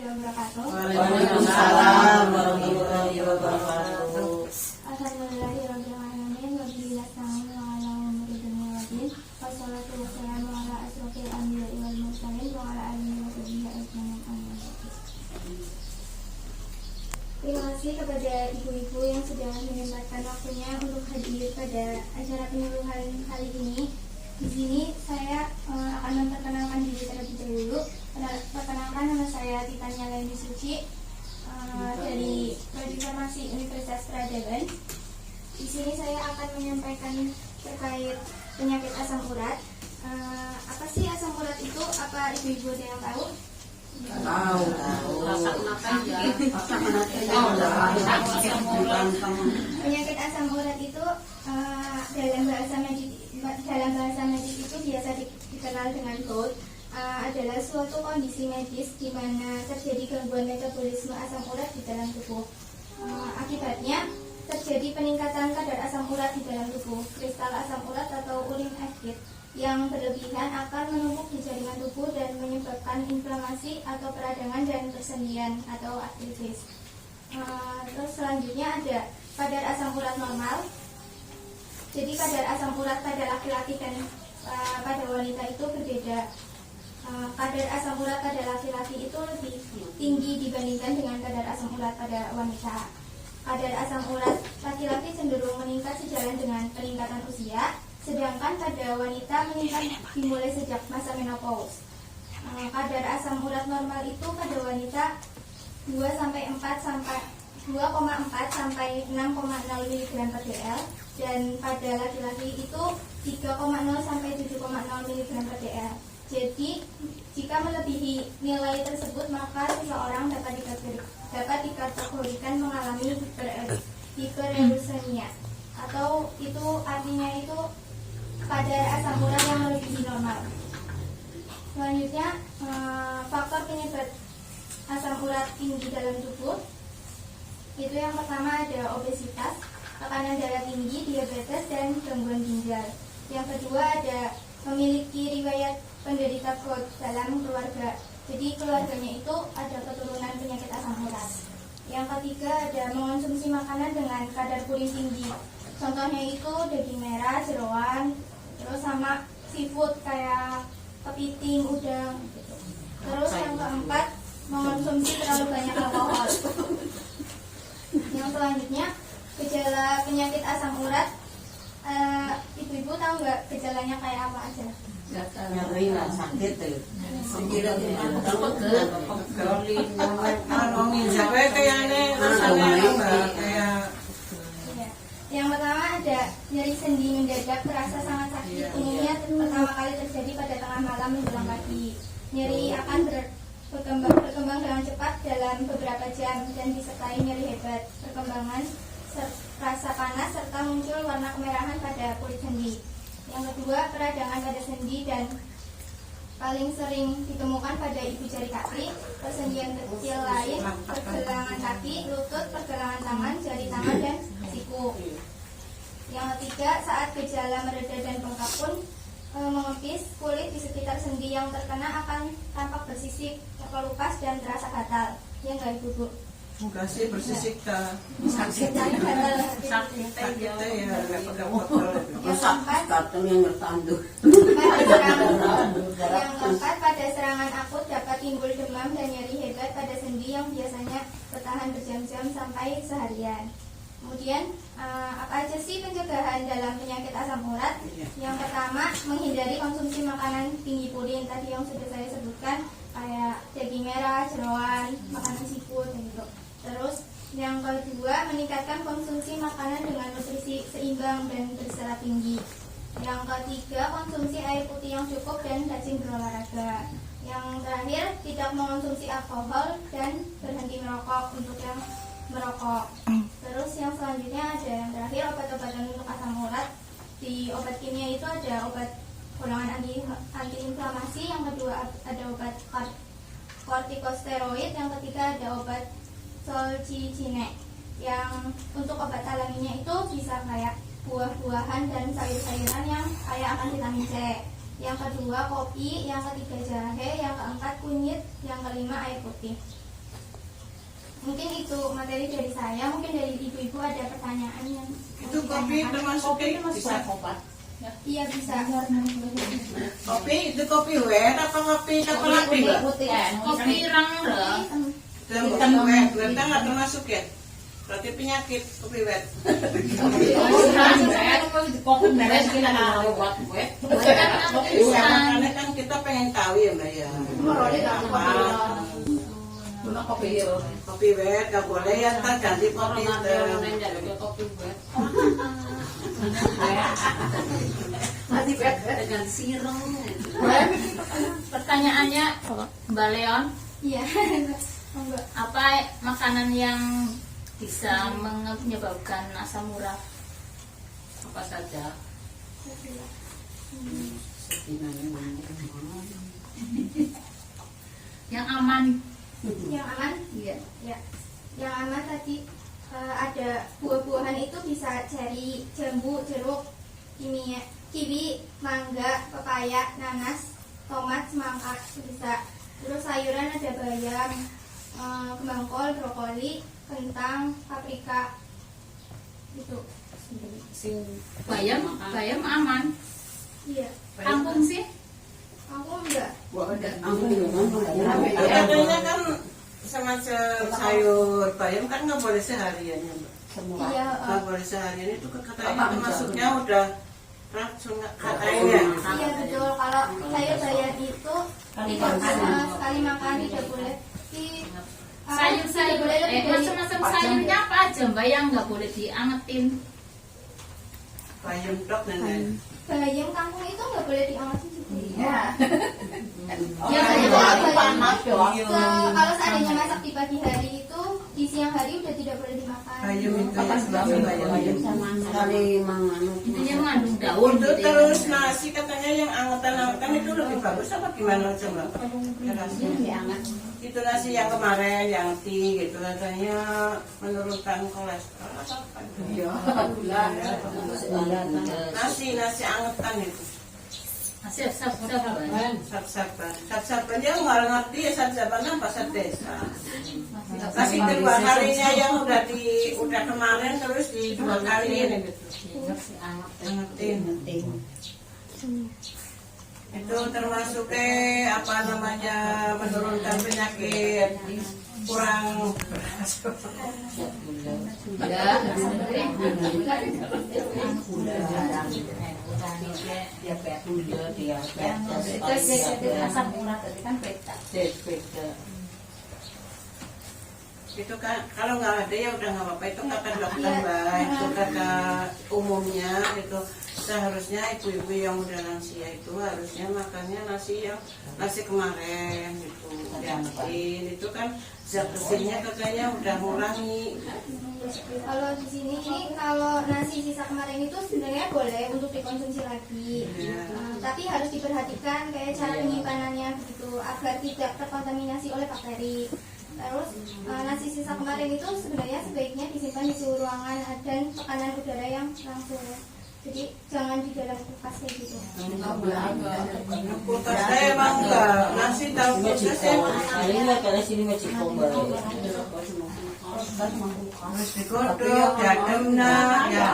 wabarakatuh. Waalaikumsalam warahmatullahi wabarakatuh. Alhamdulillahirabbil alamin wa bihi nasta'in wa ala umuri dunya waddin. Wassalatu wassalamu ala asrofil anbiya'i wal mursalin wa ala alihi wa sahbihi ajmain. Terima kasih kepada ibu-ibu yang sudah menyempatkan waktunya untuk hadir pada acara penyuluhan kali ini. Di sini saya akan memperkenalkan diri terlebih dahulu. Perkenalkan, nama saya Titania Leni Suci dari Prodi Farmasi Universitas Peradaban. Di sini saya akan menyampaikan terkait penyakit asam urat. Apa sih asam urat itu? Apa ibu-ibu ada yang tahu? Tahu. Penyakit asam urat itu dalam bahasa medis itu biasa dikenal dengan gout. Adalah suatu kondisi medis di mana terjadi gangguan metabolisme asam urat di dalam tubuh. Akibatnya terjadi peningkatan kadar asam urat di dalam tubuh. Kristal asam urat atau uric acid yang berlebihan akan menumpuk di jaringan tubuh dan menyebabkan inflamasi atau peradangan dan persendian atau artritis. Terus selanjutnya ada kadar asam urat normal. Jadi kadar asam urat pada laki-laki dan pada wanita itu berbeda. Kadar asam urat pada laki-laki itu lebih tinggi dibandingkan dengan kadar asam urat pada wanita. Kadar asam urat laki-laki cenderung meningkat sejalan dengan peningkatan usia, sedangkan pada wanita meningkat dimulai sejak masa menopause. Kadar asam urat normal itu pada wanita 2,4 sampai 6,0 mg per dl, dan pada laki-laki itu 3,0 sampai 7,0 mg per dl. Jadi, jika melebihi nilai tersebut, maka seseorang dapat dikategorikan mengalami hiperuricemia, atau itu artinya itu kadar asam urat yang melebihi normal. Selanjutnya, faktor penyebab asam urat tinggi dalam tubuh. Itu yang pertama ada obesitas, tekanan darah tinggi, diabetes, dan gangguan ginjal. Yang kedua ada memiliki riwayat penderita gout dalam keluarga. Jadi keluarganya itu ada keturunan penyakit asam urat. Yang ketiga ada mengonsumsi makanan dengan kadar purin tinggi. Contohnya itu daging merah, jeroan, terus sama seafood kayak kepiting, udang gitu. Terus yang keempat, mengonsumsi terlalu banyak alkohol. Yang selanjutnya, gejala penyakit asam urat. Ibu-ibu tahu nggak gejalanya kayak apa aja? Nyeri lah, sakit tuh. Yang pertama ada nyeri sendi mendadak terasa sangat sakit. Umumnya pertama kali terjadi pada tengah malam menjelang pagi. Nyeri akan berkembang dengan cepat dalam beberapa jam dan disertai nyeri hebat, perkembangan rasa panas serta muncul warna kemerahan pada kulit sendi. Yang kedua, peradangan pada sendi dan paling sering ditemukan pada ibu jari kaki, persendian kecil lain, pergelangan kaki, lutut, pergelangan tangan, jari tangan, dan siku. Yang ketiga, saat gejala mereda dan bengkak pun mengepis, kulit di sekitar sendi yang terkena akan tampak bersisik, terkelupas, dan terasa gatal. Ya enggak ibu? Enggak sih, bersisik sakit ya, Yang keempat, pada serangan akut dapat timbul demam dan nyeri hebat pada sendi yang biasanya bertahan berjam-jam sampai seharian. Kemudian apa aja sih pencegahan dalam penyakit asam urat? Yang pertama, menghindari konsumsi makanan tinggi purin tadi yang sudah saya sebutkan, kayak daging merah, jeroan, makanan seafood gitu. Terus yang kedua, meningkatkan konsumsi makanan dengan nutrisi seimbang dan berserat tinggi. Yang ketiga, konsumsi air putih yang cukup dan rajin berolahraga. Yang terakhir, tidak mengonsumsi alkohol dan berhenti merokok untuk yang merokok. Terus yang selanjutnya ada yang terakhir, obat-obatan untuk asam urat. Di obat kimia itu ada obat golongan antiinflamasi, yang kedua ada obat kortikosteroid, yang ketiga ada obat solcicine. Yang untuk obat alaminya itu bisa kayak buah-buahan dan sayur-sayuran yang kaya akan vitamin C. Yang kedua kopi, yang ketiga jahe, yang keempat kunyit, yang kelima air putih. Mungkin itu materi dari saya, mungkin dari ibu-ibu ada pertanyaan yang Itu kopi termasuk bisa. Iya bisa. Kopi itu kopi wet apa kopi coklat mbak? Kopi ireng lho. Kopi wet, wet nggak termasuk ya? Berarti penyakit kopi wet. Kopi beres kita buat wet. Karena kan kita pengen tahu ya mbak ya. Kopi wet nggak boleh ya, ntar ganti kopi hitam. Kopi wet. Dengan sireng. Pertanyaannya Mbak Leon, Iya. Monggo. apa makanan yang bisa menyebabkan asam urat? Apa saja? Yang aman. Yang aman? Iya. Ya. Yang aman tadi ada buah-buahan itu bisa ceri, jambu, jeruk, kiwi, mangga, pepaya, nanas, tomat, semangka bisa. Terus sayuran ada bayam, kembang kol, brokoli, kentang, paprika. Itu. Bayam aman. Iya. Kangkung sih? Aku enggak. Katanya kan semacam sayur bayam kan nggak boleh seharian ya mbak. Iya. Nggak boleh seharian itu katanya termasuknya udah racun katanya. Iya betul. Kalau sayur bayam itu sekali makan tidak boleh. Sayur-sayur, macam-macam sayurnya apa aja Mbak yang nggak boleh diangetin? Bayam dok nenek. Bayam kangkung itu nggak boleh diangetin juga. Iya. Ya, Itu panas Iya. kalau seandainya masak di pagi hari itu di siang hari udah tidak boleh dimakan. Bayam itu bayam sekali menganu Intinya mengandung daun itu gitu ya. terus nasi katanya yang angetan-angetan itu lebih bagus apa gimana coba? Ya, nasi. Itu nasi yang kemarin yang tea gitu katanya menurunkan kolesterol atau apa? ya Nasi angetan itu. Sap-sapan. Sap-sapan dia nggak ngerti ya sap-sapan apa sap desa. Tapi kedua kalinya yang udah kemarin terus di dua kali ini gitu. Angetin. Itu termasuk apa namanya menurunkan penyakit kurang beras. Asam urat tadi kan beda. Itu kan kalau nggak ada ya udah nggak apa-apa, itu kata dokter mbak, itu kata umumnya itu seharusnya ibu-ibu yang udah lansia itu harusnya makannya nasi kemarin gitu diangetin, itu kan zat besinya katanya udah ngurangi. Kalau di sini ini kalau nasi sisa kemarin itu sebenarnya boleh untuk dikonsumsi lagi. Tapi harus diperhatikan kayak cara penyimpanannya begitu agar tidak terkontaminasi oleh bakteri. Terus nasi sisa kemarin itu sebenarnya sebaiknya disimpan di suhu ruangan dan tekanan udara yang langsung. Jadi jangan di dalam kulkas kayak gitu. Kulkas saya emang enggak, nasi tahu kulkas saya harus digodok, diadem nah ya.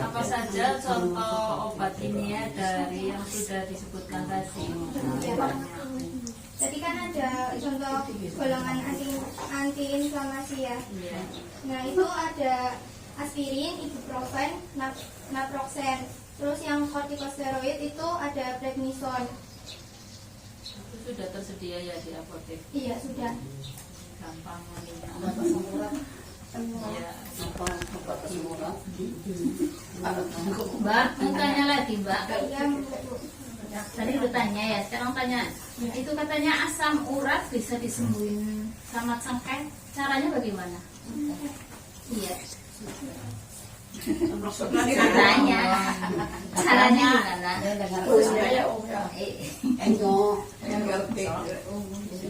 Apa saja contoh obat ini ya dari yang sudah disebutkan tadi? Jadi kan ada contoh golongan anti-inflamasi ya. Nah itu ada aspirin, ibuprofen, naproxen. Terus yang kortikosteroid itu ada prednison. Itu sudah tersedia ya di apotek. Iya sudah. Gampang ininya. Ya. Mbak, mau tanya lagi Mbak. Iya, Bu. Tadi udah tanya ya, sekarang tanya. Itu katanya asam urat bisa disembuhin sama cengkeh. Caranya bagaimana? Iya. Caranya gimana?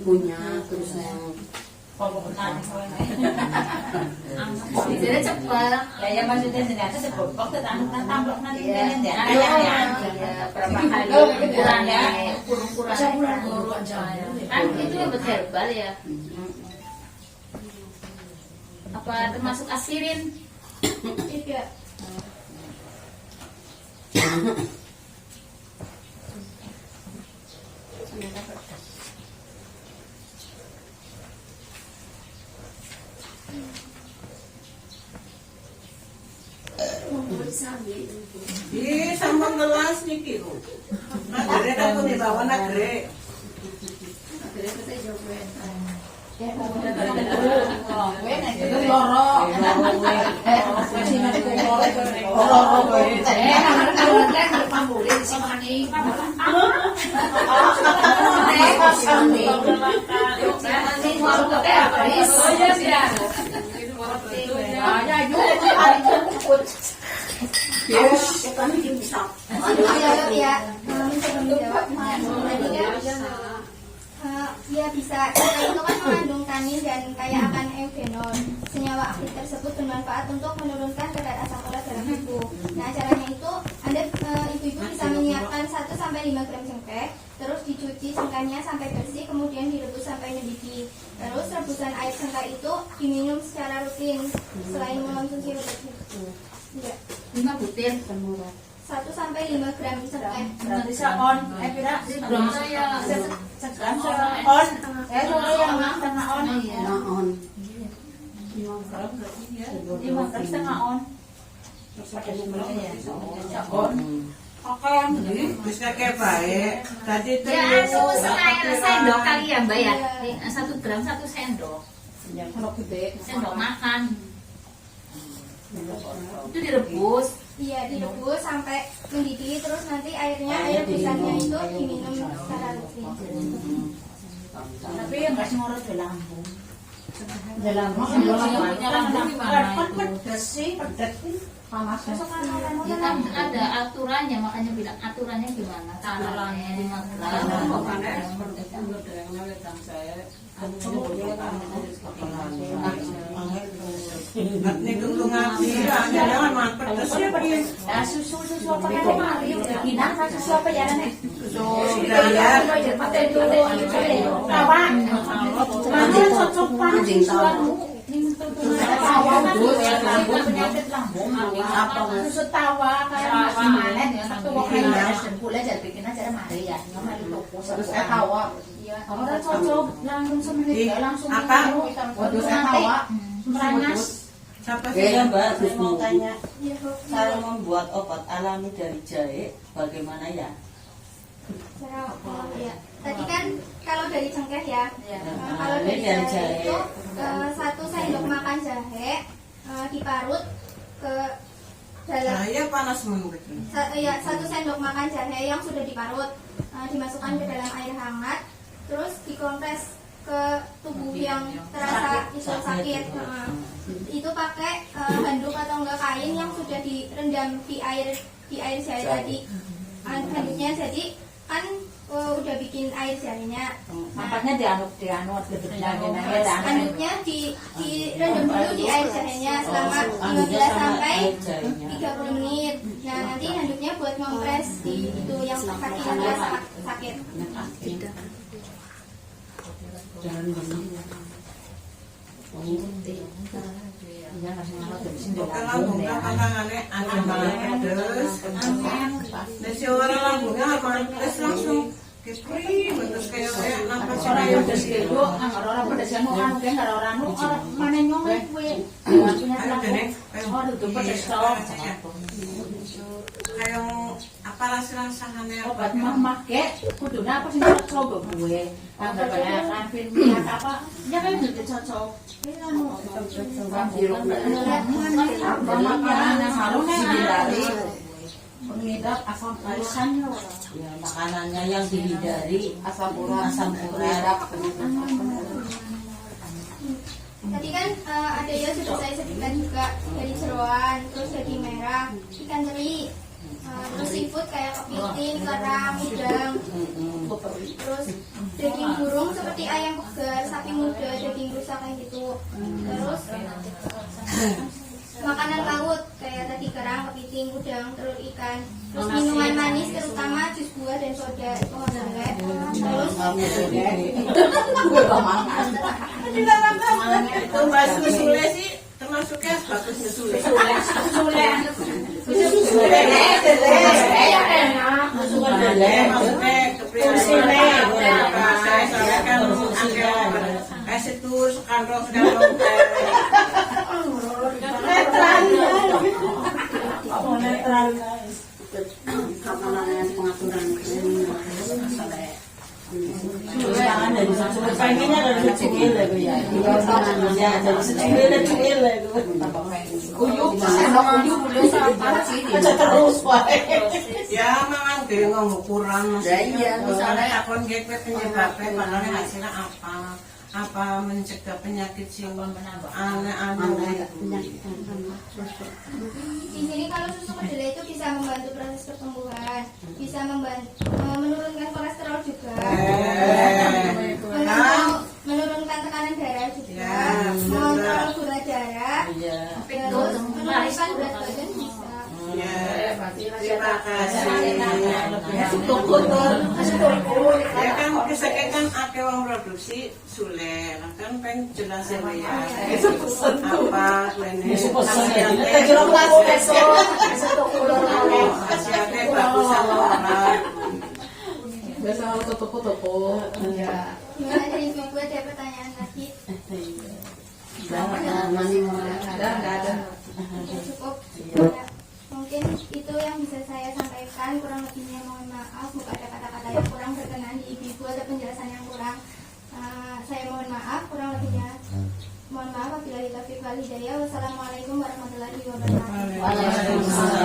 punya terus yang Jadi cepat. Ya maksudnya ternyata sebobok tamplok nanti Iya. ya. Iya, berapa kali ukurannya, ukurannya kan itu obat herbal ya. Apa termasuk aspirin? Tidak. Ih, sama gelas niki lho. Nagre kan tuh dibawa nagre. Ya, mencoba menjawab. Jadi kan ya bisa, kita itu kan mengandung tanin dan kaya akan eugenol. Senyawa aktif tersebut bermanfaat untuk menurunkan kadar asam urat dalam tubuh. Nah, caranya itu Anda ibu-ibu bisa menyiapkan 1-5 gram cengkeh, terus dicuci cengkehnya sampai bersih, kemudian direbus sampai mendidih. Terus rebusan air cengkeh itu diminum secara rutin selain mengonsumsi obat itu. Ya, 5 butir. 1-5 gram cengkeh. Berarti seon, pira Sebelum saya segram seon. Yang setengah on. naon. 5 gram setengah on. Seon. Oke. Wis kakek baik. Tadi tuh ya setengah sendok kali ya Mbak ya. 1 gram 1 sendok. Sendok makan. Itu direbus. Iya, direbus sampai mendidih, terus nanti air rebusannya itu diminum secara rutin. Tapi yang kasih ngorot di lambung. Pedes sih, pedes sih. Panas. Ya kan ada aturannya, makanya bilang aturannya gimana? Caranya 5 gram. Nih tunggu ngaji, jangan makan pedes ya Pin. Ya susu apa yang mari bilang susu apa ya nek? Sudah ya. Kawan. Mana cocok banget susu penyakit lambung susu tawa kayak gimana ya satu waktu boleh jadi bikin aja mari ya mari toko terus tawa orang cocok langsung semenit langsung Apa? waduh tawa panas. Siapa sih? Ya Mbak, terus mau tanya Ya, cara membuat obat alami dari jahe bagaimana ya? ya. Tadi kan kalau dari cengkeh ya. Kalau Ini dari dari jahe jahe. itu 1 sendok makan jahe diparut ke dalam Saya panas banget. 1 sendok makan jahe yang sudah diparut, dimasukkan ke dalam air hangat, terus dikompres ke tubuh yang terasa itu sakit. Itu pakai handuk atau enggak kain yang sudah direndam di air jahe tadi. Handuknya jadi kan udah bikin air jahenya. Nampaknya dianut Handuknya direndam dulu di air jahenya selama 15 sampai 30 menit. Nah, nanti handuknya buat ngompres di itu yang kaki yang terasa sakit. Bukan lambungnya tangannya ada malah pedes. Nah si orang lambungnya pedes langsung kepri, terus kayak nafas orang yang pedes gitu, orang pedes yang mau anu kayak nggak orang mana nyomel kue, oh itu pedes toh. kayak apa rasa-rasanya Obat mah ke, kudu apa sih coba gue, apa banyak kan film apa, ya kan udah cocok. Ini anu, apa makanan yang harus dihindari, pengidap asam uratnya. Ya, makanannya yang dihindari asam urat. Tadi kan ada ya sudah saya sebutkan juga dari jeroan, terus daging merah, ikan teri. Terus seafood kayak kepiting, kerang, udang. Terus daging burung seperti ayam pegar, sapi muda, daging rusa kayak gitu. Terus makanan laut kayak tadi kerang, kepiting, udang, telur ikan. Terus minuman manis terutama jus buah dan soda itu nggak boleh. Terus Itu Mbak Sule sih termasuknya bagus Sule. Maksudnya kepribadian saya soalnya kan angkat itu sekandung pengaturan Jangan dari pengennya dari cuil lah ya. Ya dari cuil lah itu. Uyuk boleh aja terus wae. ya memang dia ngomong kurang misalnya akun GP penyebabnya padahal hasilnya apa mencegah penyakit sing aneh-aneh. di sini kalau susu kedelai itu bisa membantu proses pertumbuhan, bisa menurunkan kolesterol juga, menurunkan tekanan darah juga, mengontrol gula darah, terus menurunkan berat badan bisa. Ya, terima kasih. Ya kan kesakitan akeh wong produksi Sule, kan pengen jelas ya. Apa ini? Hasilnya bagus sama orang. Biasa toko-toko. Gimana dari ibu ada pertanyaan lagi? Ada. Ya, cukup. Ya, mungkin itu yang bisa saya sampaikan, kurang lebihnya mohon maaf, jika ada kata-kata yang kurang berkenan di ibu atau penjelasan yang kurang, saya mohon maaf, kurang lebihnya mohon maaf. Wabillahi taufiq wal hidayah. Wassalamualaikum warahmatullahi wabarakatuh. Waalaikumsalam.